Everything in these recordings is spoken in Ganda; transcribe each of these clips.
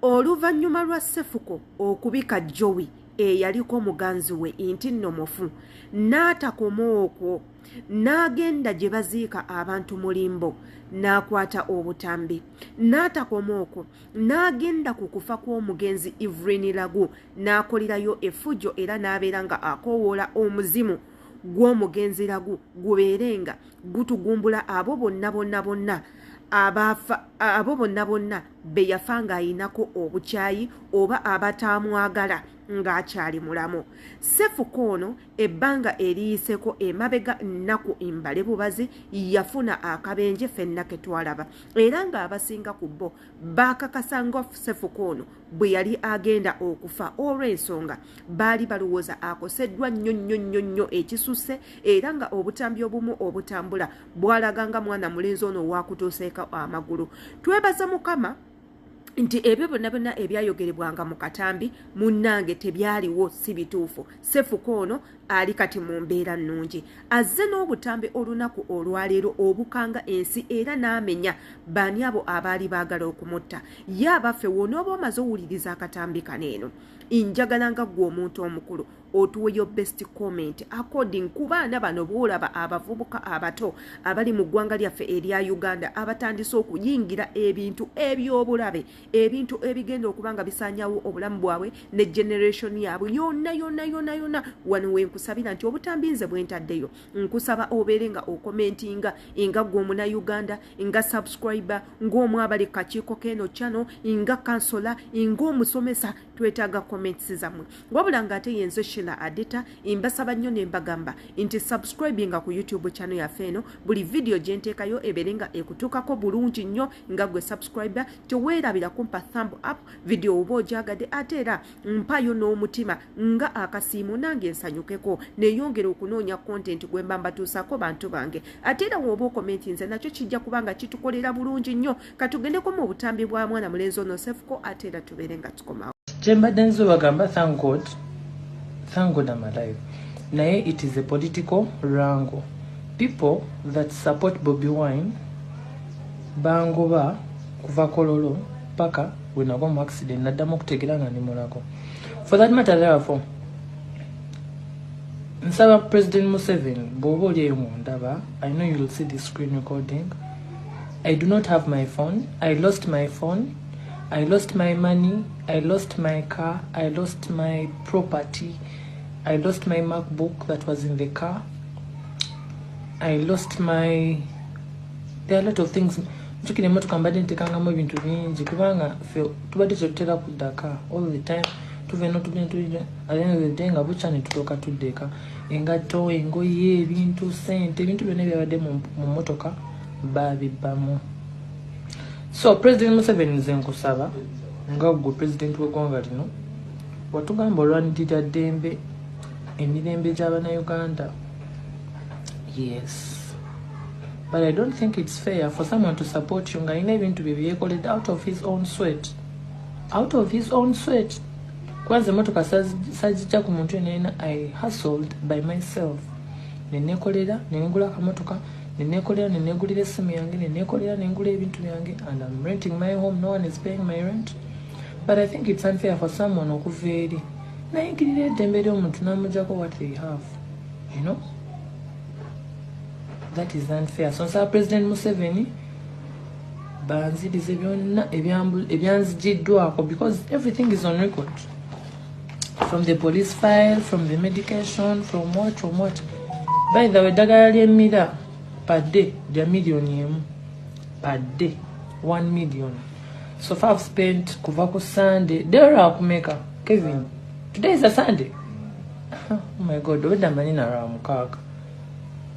Oluvannyuma lwa Ssefuko okubika Joey eyaliko muganzi we inti nnomufu n'atakoma okwo n'agenda gye baziika abantu mulimbo n'akwata obutambi n'atakoma okwo n'agenda ku kufa kw'omugenzi Evelyn Lagu n'akolerayo effujo era n'abeera nga akoowoola omuzimu gw'omugenzi Lagu gubeerenga gutugumbula abo bonna be yafa ng'ayinako obukyayi oba abatamwagala ng'akyali mulamu. Ssefuko ono ebbanga eriyiseko emabega nnaku mbale bubazi yafuna akabenje ffenna ke twalaba era ng'abasinga ku bo baakakasa nga Ssefuko ono bwe yali agenda okufa olw'ensonga baali balowooza akoseddwa nnyo ekisusse era nga obutambi obumu obutambula bwalaganga mwana mulenzi ono waakutuuseeko amagulu. Twebaza Mukama nti ebyo byonna ebyayogerebwanga mu katambi munnange tebyaliwo si bituufu. Ssefuko ono ali kati mu mbeera nnungi azze n'obutambi olunaku olwaleero obukanga ensi era n'amenya baani abo abaali baagala okumutta. Ye abaffe wonooba omaze owuliriza akatambi kaneeno njagala nga ggwe omuntu omukulu otuweyo best comment according ku baana bano boolaba abavubuka abato abali mu ggwanga lyaffe erya Uganda abatandise okuyingira ebintu eby'obulabe ebintu ebigenda okuba nga bisaanyawo obulamu bwabwe ne generation yaabwe yonna wano wenkusabira nti obutambi nze bwentaddeyo nkusaba obeere nga okomentinga nga ggwe omuna Uganda nga subscriber ng'omwabali kakiiko k'eno channel nga kansola ng'omusomesa twetaaga comments zammwe wabula ng'ate yenze Sheila Adita mbasaba nnyo ne mbagamba nti subscribing ku YouTube channel yaffe eno buli video gye nteekayo ebeere nga ekutuukako bulungi nnyo nga gwe subscriber teweerabira kumpa thumb up video oba ogyagadde ate era mpayo n'omutima nga akasiimu nange nsanyukeko neeyongera okunoonya content gwe mba mbatuusaako bantu bange ate era woba okomenti nze nakyo kijja kubanga kitukolera bulungi nnyo katugendeko mu butambi bwa mwana mulenzi ono Ssefuko ate era tubeere nga tukomawo. Mbadde nzibagamba thank God I'm alive. Naye it is a political wrangle. People that support Bobi Wine bangoba kuva kololo paka wenagwa mu accident naddamu okutegeera nga ndi mulako. For that matter therefore nsaba President Museveni bw'oba oli eyo mundaba, I know you will see the screen recording. I do not have my phone. I lost my phone. I lost my money, I lost my car, I lost my property, I lost my MacBook that was in the car, I lost my... There are a lot of things. Chukile moto kambade ntekangamu ebintu bingi kubanga tubadde tetutera kudaka all the time tuveno tubintu at the end of the day nga bucha ne tutoka tuddeka engato engoye ebintu sente ebintu byonna byabadde mu motoka babibbamu. So President Museveni nze nkusaba nga gwe president w'eggwanga lino watugamba olwanirira ddembe emirembe gy'Abannayuganda. Yes, but I don't think it's fair for someone to support you nga alina ebintu bye byekoledde out of his own sweat. Kwanza emotoka sajija ku muntu yenna. I hustled by myself, nenekolera nenegula akamotoka nenegulira essimu yange nenekolera nengula ebintu byange, and I'm renting my home. No one is paying my rent. But I think it's unfair for someone okuva eri nayingirira eddembe ly'omuntu n'amuggyako what they have, you know. That is unfair. So nsaba President Museveni banzirize byonna ebyanzigiddwako because everything is on record, from the police file, from the medication, from what. By the way, eddagala ly'emmira per day lya millioni emu per day, 1 million. So far I've spent kuva ku Sunday there akumeka Kevin, today is a Sunday. Oh my God, weda manina ra mukaka.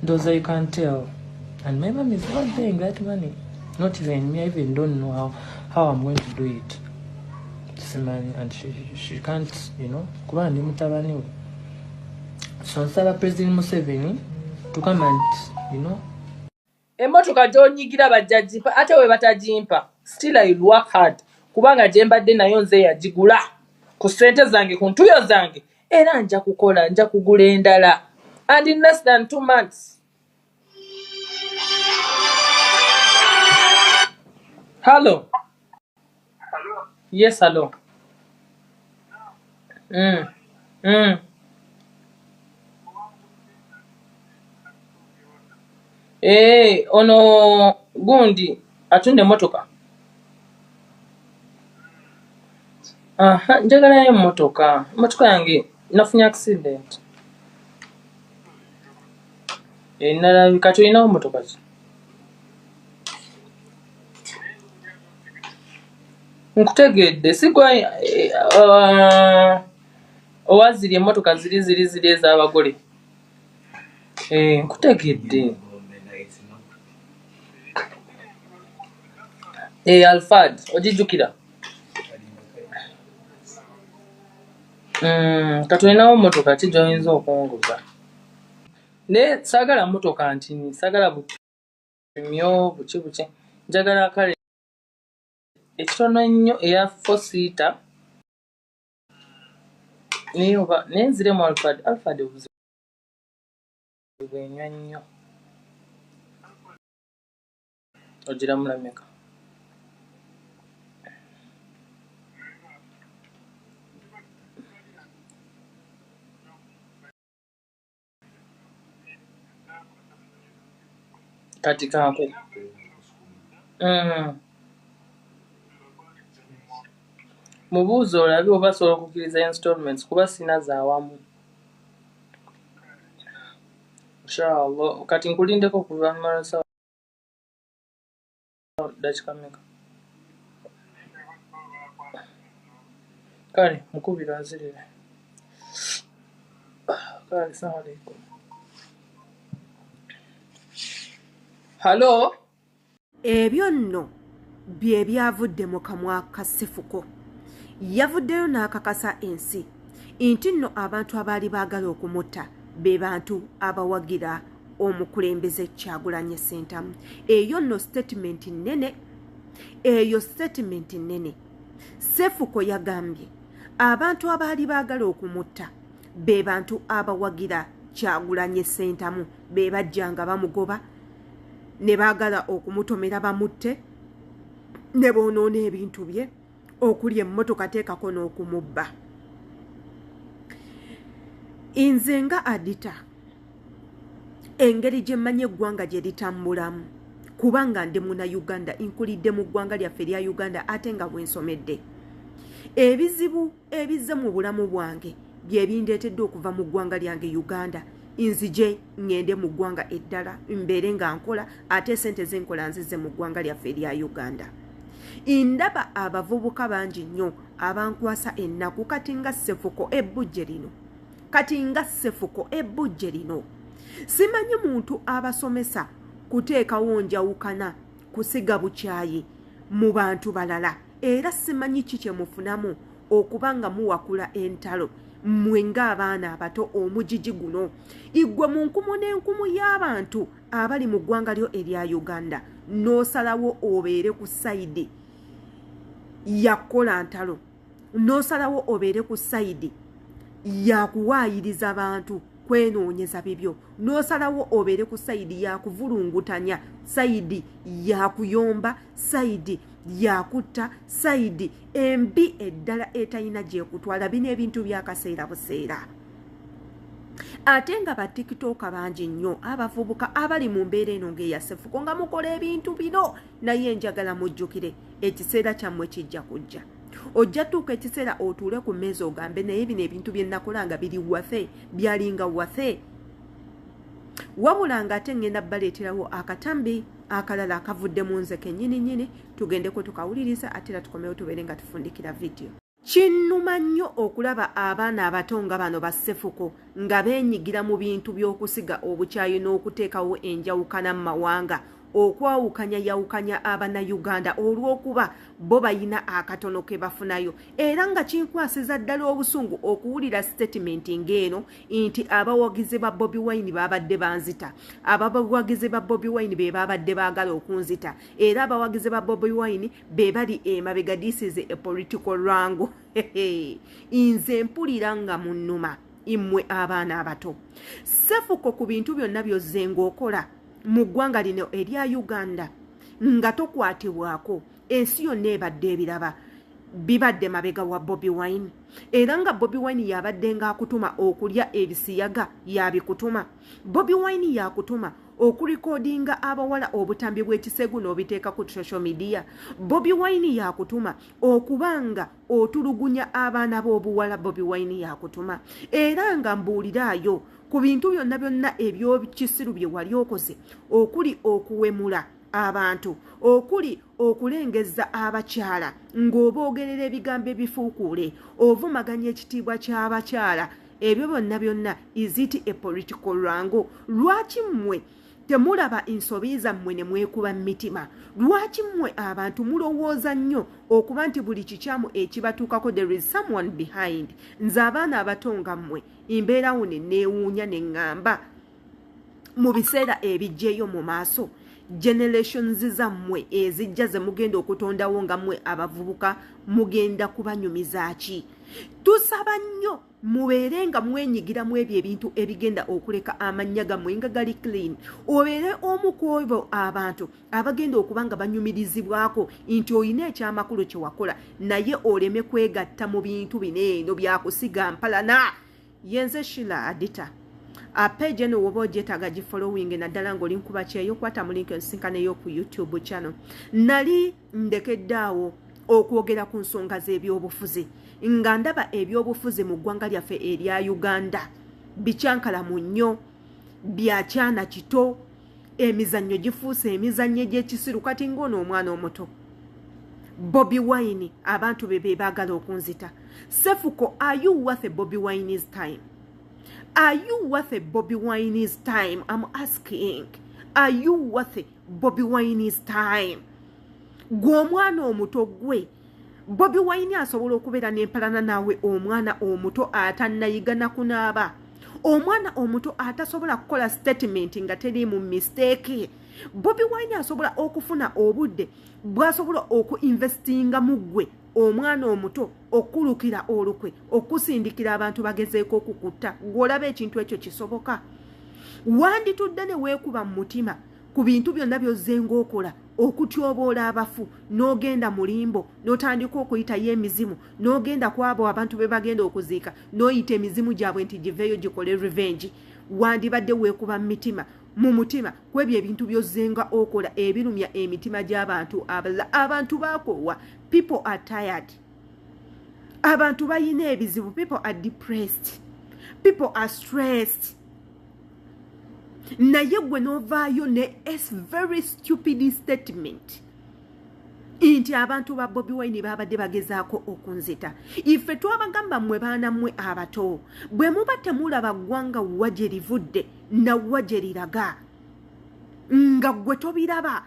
Those you can't tell, and my mom is not paying that money. Not even me. I even don't know how I'm going to do it. And she can't, you know. Kuba ndi mutabani we. So nsaba President Museveni to come and, you know. Emotoka gy'onyigira bajjaji ate we batajimpa, still I work hard kubanga gye mbadde nayo nze yagigula ku ssente zange ku ntuyo zange era nja kukola, nja kugula endala, and in less than 2 months. Hello. Yes, hello. Ono gundi atunda emmotoka. Aha, njagala emmotoka. Emmotoka yange nafunye accident. Nalabika tulinawo emmotoka ki? Nkutegedde sigwa owaziri emmotoka ziri ez'abagole. Nkutegedde. Alfad ogijjukira? Katulinawo emmotoka ki gy'oyinza okunguza? Ne saagala mmotoka ntini, saagala bumyo buki njagala kale ekitono ennyo eya 4-seater nenziremu Alfad obuzibu bwenywa nnyo. Ogiramu meka? Kati kanku. Mubuuze olabe oba asobola okukkiriza installments kuba sina zaawamu. Inshallah. Kati nkulindeko okuva mu ssaawa dakika meka? Kale mukubira azirire. Kale salamu alaykum. Hello? Ebyo nno bye byavudde mu kamwa ka Ssefuko. Yavuddeyo n'akakasa ensi nti nno abantu abaali baagala okumutta be bantu abawagira omukulembeze Kyagulanyi Ssentamu. Eyo nno statement nnene. Eyo statement nnene. Ssefuko yagambye abantu abaali baagala okumutta be bantu abawagira Kyagulanyi Ssentamu be bajjanga bamugoba ne baagala okumutomera bamutte ne boonoona ebintu bye okuli emmotoka teekako n'okumubba. Nze nga Adita engeri gye mmanyi eggwanga gye litambulamu kubanga ndi Munnayuganda nkulidde mu ggwanga lyaffe erya Uganda ate nga bwensomedde. Ebizibu ebizze mu bulamu bwange bye bindeetedde okuva mu ggwanga lyange Uganda nzije ngende mu ggwanga eddala mbeere nga nkola ate sente zenkola nzize mu ggwanga lyaffe erya Uganda. Ndaba abavubuka bangi nnyo abankwasa ennaku kati nga Ssefuko ebbujje lino. Simanyi muntu abasomesa kuteekawo njawukana kusiga bukyayi mu bantu balala era simanyi ki kye mufunamu okubanga muwakula entalo mmwe ng'abaana abato omugigi guno. Igwe mu nkumu n'enkumu y'abantu abali mu ggwanga lyo erya Uganda n'osalawo obeere ku sayidi yakola ntalo, n'osalawo obeere ku sayidi yakuwaayiriza abantu kwenoonyeza bibyo, n'osalawo obeere ku sayidi yakuvulungutanya, sayidi yakuyomba, sayidi yakutta, sayidi embi eddala etalina gyekutwala. Bino ebintu byakaseera buseera. Ate nga batikitooka bangi nnyo abavubuka abali mu mbeera eno ng'eya Ssefuko nga mukola ebintu bino naye njagala mujjukire ekiseera kyammwe kijja kujja. Ojja tuuka ekiseera otuule ku mmeeza ogambe naye bino ebintu bye nakola nga biri waffe byalinga waffe. Wabula ng'ate ngenda baleeterawo akatambi akalala akavudde mu nze kennyini tugendeko tukawuliriza ate era tukomewo tubeere nga tufundikira vidiyo. Kinnuma nnyo okulaba abaana abato nga bano ba Ssefuko nga beenyigira mu bintu by'okusiga obukyayi n'okuteekawo enjawukana mu mawanga okwawukanya Abannayuganda olw'okuba bo bayina akatono ke bafunayo. Era nga kinkwasiza ddala obusungu okuwulira statement ng'eno nti abawagizi ba Bobi Wine babadde banzita, abawagizi ba Bobi Wine be babadde baagala okunzita, era abawagizi ba Bobi Wine be bali emabega. This is a political wrangle. Nze mpulira nga munnuma immwe abaana abato. Ssefuko ku bintu byonna byozze ng'okola mu ggwanga lino erya Uganda nga tokwatibwako, ensi yonna ebadde ebiraba. bibadde mabega wa Bobi Wine era nga Bobi Wine yabadde nga akutuma okulya ebisiyaga yabikutuma. Bobi Wine yakutuma okurikodinga abawala obutambi bw'ekisegu n'obiteeka ku social media. Bobi Wine yakutuma okubanga otulugunya abaana b'obuwala. Bobi Wine yakutuma era nga mbuuliraayo ku bintu byonna byonna eby'okisiru bye wali okoze, okuli okuwemula abantu, okuli okulengeza abakyala ng'oboogerera ebigambo ebifuukuule, ovumaganya ekitiibwa ky'abakyala. Ebyo byonna byonna is it a political rango? Lwaki mmwe temulaba ensobi zammwe ne mwekuba mitima? Lwaki mmwe abantu mulowooza nnyo okuba nti buli kikyamu ekibatuukako there is someone behind? Nze abaana abato nga mmwe imbeerawo ne neewuunya ne ŋŋamba mu biseera ebijjeeyo mu maaso generations zammwe ezijja ze mugenda okutondawo nga mmwe abavubuka mugenda kubanyumiza ki? Tusaba nnyo mubeere nga mwenyigira mu ebyo ebintu ebigenda okuleka amannya gammwe nga gali clean. Obeere omu ku abo abantu abagenda okuba nga banyumirizibwako nti olina ekyamakulu kye wakola naye oleme kwegatta mu bintu bino eno byakusiga mpalana. Yenze Shila Adita page eno woba ogyetaaga gifollowing naddala ng'oli nkuba kyeyo kwata mu link ensinkaneyo ku YouTube channel. Nali ndekeddaawo okwogera ku nsonga z'ebyobufuzi nga ndaba ebyobufuzi mu ggwanga lyaffe erya Uganda bikyankalamu nnyo, byakyana kito, emizannyo gifuuse emizannyo egy'ekisiru. Kati ng'ono omwana omuto Bobi Wine abantu be baagala okunzita. Sefuko, are you worth a Bobi Wine's time? Are you worth a Bobi Wine's time? I'm asking. Are you worth a Bobi Wine's time? Gw'omwana omuto gwe Bobi Wine asobola okubeera n'empalana naawe omwana omuto atannayigana kunaaba, omwana omuto atasobola kukola statement nga teri mu mistake. Bobi Wine asobola okufuna obudde bw'asobola okuinvestinga mu ggwe omwana omuto okulukira olukwe okusindikira abantu bagezeeko okukutta. Gw'olaba ekintu ekyo kisoboka? Wanditudde ne weekuba mu mutima ku bintu byonna by'ozzenga okola, okutyoboola abafu, n'ogenda mu limbo n'otandika okuyitayo emizimu, n'ogenda ku abo abantu be bagenda okuziika n'oyita emizimu gyabwe nti giveeyo gikole revenge. Wandibadde weekuba mu mutima ku ebyo ebintu by'ozzenga okola ebirumya emitima gy'abantu abalala. Abantu baakoowa. People are tired. Abantu bayina ebizibu. People are depressed. People are stressed. Naye gwe n'ovaayo ne very stupid statement nti abantu ba Bobi Wine babadde bagezaako okunzita. Ife twabagamba mmwe baana mmwe abato, bwe muba temulaba ggwanga wa gye livudde na wa gye liraga, nga gwe tobiraba,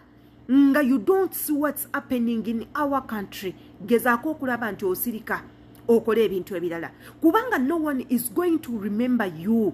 nga you don't see what's happening in our country, gezaako okulaba nti osirika okola ebintu ebirala, kubanga no one is going to remember you.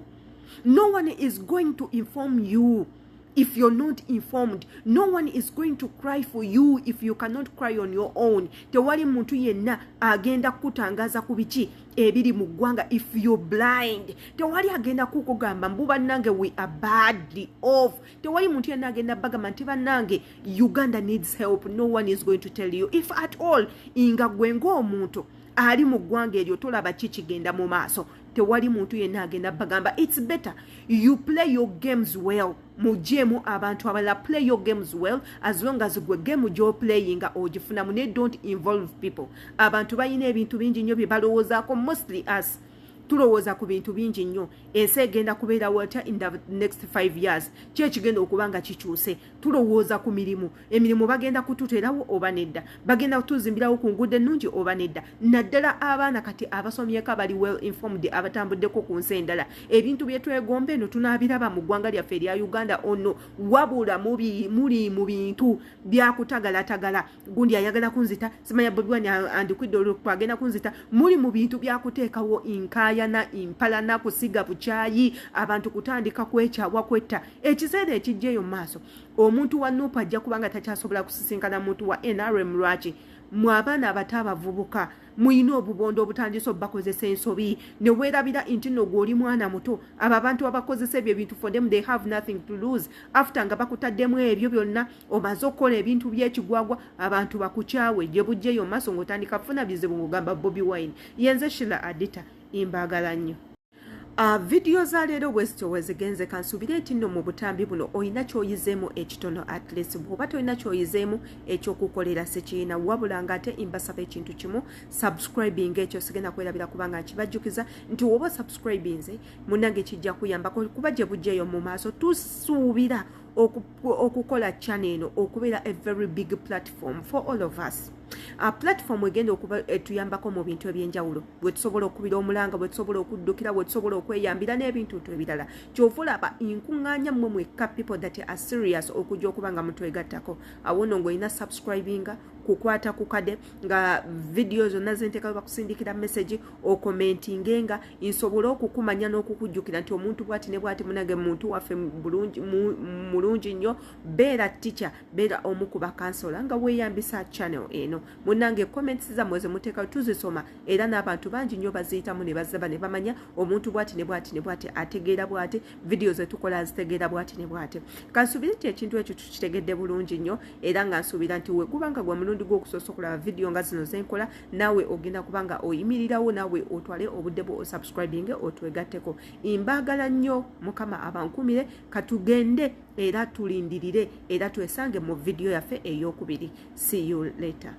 No one is going to inform you if you're not informed. No one is going to cry for you if you cannot cry on your own. Tewali muntu yenna agenda kutangaza ku biki ebiri mu ggwanga if you're blind. Tewali agenda kukugamba mbu bannange we are badly off. Tewali muntu yenna agenda bagamba nti bannange Uganda needs help. No one is going to tell you. If at all, inga gwe ng'omuntu ali mu ggwanga eryo tolaba ki kigenda mu maaso, tewali muntu yenna agenda bagamba. It's better you play your games well. Mujemu abantu abalala play your games well as long as gwe game jo playing ogifuna mu ne don't involve people. Abantu bayina ebintu bingi nnyo bye balowoozaako, mostly us tulowooza ku bintu bingi nnyo. Ensi egenda kubeera watya in the next 5 years, ki ekigenda okuba nga kikyuse. Tulowooza ku mirimu, emirimu bagenda kututeerawo oba nedda, bagenda kutuzimbirawo ku nguudo ennungi oba nedda. Naddala abaana kati abasomyeko abali well informed abatambuddeko ku nsi endala, ebintu bye twegomba eno tunaabiraba mu ggwanga lyaffe erya Uganda ono, wabula muli mu bintu byakutagalatagala. Gundi ayagala kunzita, simanya Bobi Wine andikwidde Olukwe agenda kunzita, muli mu bintu byakuteekawo inkaya na impalana kusiga buchayi abantu kutandika kwekyawa kwetta. Ekiseera ekijjeyo maaso omuntu wa Nupa ajja kubanga takyasobola kusisinkana muntu wa NRM lwaki mwe abaana abato abavubuka muyina obubondo obutandise obubakozesa ensobi ne weerabira nti nno gw'oli mwana muto abo abantu abakozesa ebyo ebintu for them they have nothing to lose after nga bakutaddemu ebyo byonna omaze okukola ebintu by'ekigwagwa abantu bakukyawe gye bujjeyo mu maaso ng'otandika kufuna bizibu ng'ogamba Bobi Wine. Yenze Sheila Adita imbaagala nnyo. Video za leero bwezityo wezigenze kansuubire nti nno mu butambi buno olina ky'oyizeemu ekitono at least bw'oba tolina ky'oyizeemu ekyokukolera sekiina wabula ng'ate mbasaba ekintu kimu subscribing ekyo sigenda kwerabira kubanga nkibajjukiza nti woba subscribinze munnange kijja kuyambako kuba gye bujjeeyo mu maaso tusuubira okukola channel eno okubeera a very big platform for all of us. Platform egenda okuba etuyambako mu bintu ebyenjawulo bwe tusobola okubira omulanga bwe tusobola okuddukira bwe tusobola okweyambira n'ebintu ebirala kyova olaba nkuŋŋaanya mmwe mwekka people that are serious okujja okuba nga mutwegattako awo nno ng'olina subscribinga kukwata ku kade nga video zonna zenteeka bakusindikira message okomentinge nga nsobole okukumanya n'okukujjukira nti omuntu bw'ati ne bw'ati munange muntu waffe mulungi nnyo beera teacher beera omu ku bakansola nga weeyambisa channel eno munnange comments zammwe ze muteeka tuzisoma era n'abantu bangi nnyo baziyitamu ne bazaba ne bamanya omuntu bw'ati ne bw'ati ne bw'ati ategeera bw'ati video ze tukola azitegeera bw'ati ne bw'ati kansuubira nti ekintu ekyo tukitegedde bulungi nnyo era nga nsuubira nti we kubanga gwa mulundi gw'okusoose okulaba video nga zino zenkola naawe ogenda kubanga oyimirirawo naawe otwale obudde bwo osubscribing otwegatteko imbaagala nnyo mukama abankumire katugende era tulindirire era twesange mu video yaffe ey'okubiri. See you later.